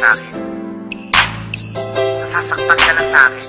sa'kin. Nasasaktan ka lang sa'kin.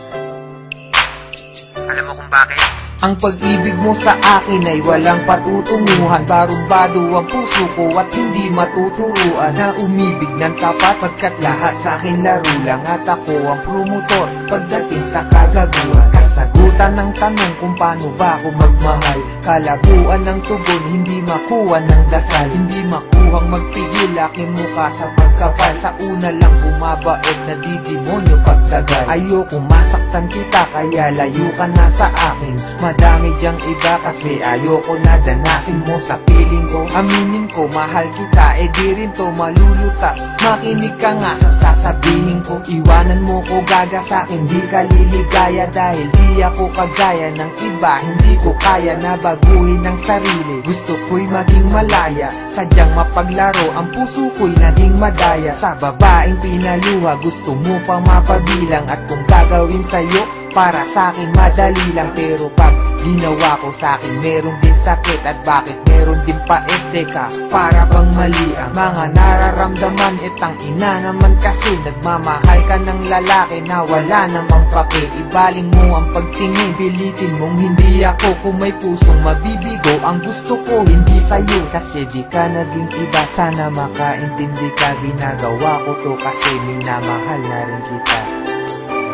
Alam mo kung bakit? Ang pag-ibig mo sa akin ay walang patutunguhan. Barumbado ang puso ko at hindi matuturuan na umibig ng tapat, pagkat lahat sa akin laro lang. At ako ang promotor pagdating sa kagaguhan. Kasagutan ng tanong kung paano ba ako magmahal. Kalabuan ng tugon, hindi makuha ng dasal. Hindi makuhang magpigil aking mukha sa pagkapal. Sa una lang bumabait na didemonyo pagtagal. Ayoko masaktan kita kaya layo ka na sa akin. Madami diyang iba kasi ayoko na danasin mo sa piling ko. Aminin ko mahal kita, di rin to malulutas. Makinig ka nga sa sasabihin ko. Iwanan mo ko gaga sa'kin, di ka liligaya. Dahil di ako kagaya ng iba, hindi ko kaya na baguhin ang sarili. Gusto ko'y maging malaya, sadyang mapaglaro. Ang puso ko'y naging madaya. Sa babaeng pinaluha, gusto mo pang mapabilang. At kung gagawin sa'yo, para sa'kin madali lang. Pero pag ginawa ko sa'kin, meron din sakit. At bakit meron din pait? Teka, para bang mali ang mga nararamdaman? Itang ina naman kasi nagmamahal ka ng lalaki na wala namang pake. Ibaling mo ang pagtingin, pilitin mong hindi ako. Kung may pusong mabibigo, ang gusto ko hindi sa'yo. Kasi di ka naging iba, sana makaintindi ka. Ginagawa ko to kasi minamahal na rin kita.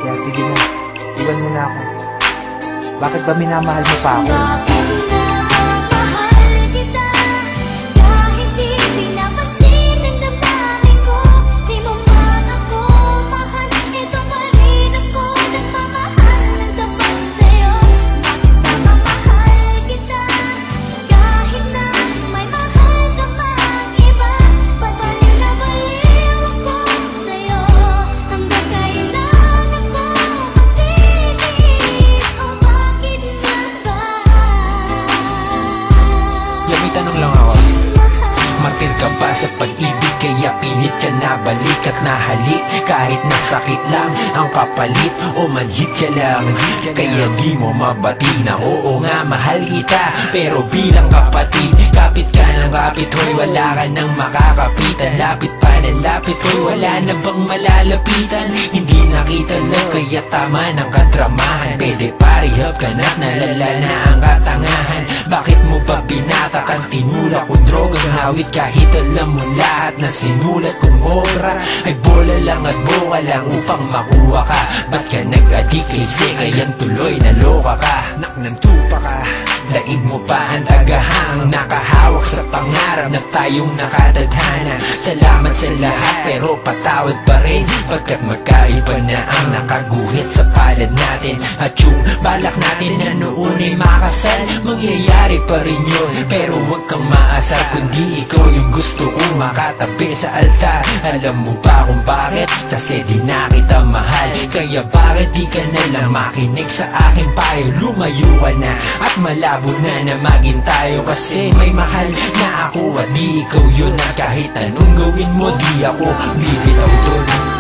Kaya sige na, iwan mo na ako. Bakit ba minamahal mo pa ako? Tanong lang ako, martir ka ba sa pag-ibig? Kaya pilit ka na balik at nahalik. Kahit nasakit lang ang kapalit, o manhit ka lang. Kaya di mo mabati na oo nga mahal kita. Pero bilang kapatid, kapit ka ng kapit, hoy wala ka nang makakapitan. Lapit pa ng lapit, hoy wala na bang malalapitan? Hindi nakita lang kaya tama ng kadramahan. Pwede parihab ka na't nalala na ang katangahan. Bakit mo pa binatakan? Tinula kong drogang hawit kahit alam mo lahat na sinulat kong obra ay bola lang at boka lang upang makuha ka. Ba't ka nag-adik kasi kayan tuloy naloka ka? Nak ng tupa ka, daig mo pa ang tagahang nakahawak sa pangarap na tayong nakatadhana. Salamat sa lahat pero patawad pa rin, pagkat magkaiba na ang nakaguhit sa palad natin. At yung balak natin na noon ay makasal, mangyayari pa rin yun. Pero huwag kang maasar kundi ikaw yung gusto kong makatabi sa altar. Alam mo ba kung bakit? Kasi di na kita mahal. Kaya bakit di ka na lang makinig sa aking payo? Lumayo ka na at malabo na maging tayo. Kasi may mahal na ako at di ikaw yun. At kahit anong gawin mo, di ako bibitaw dun.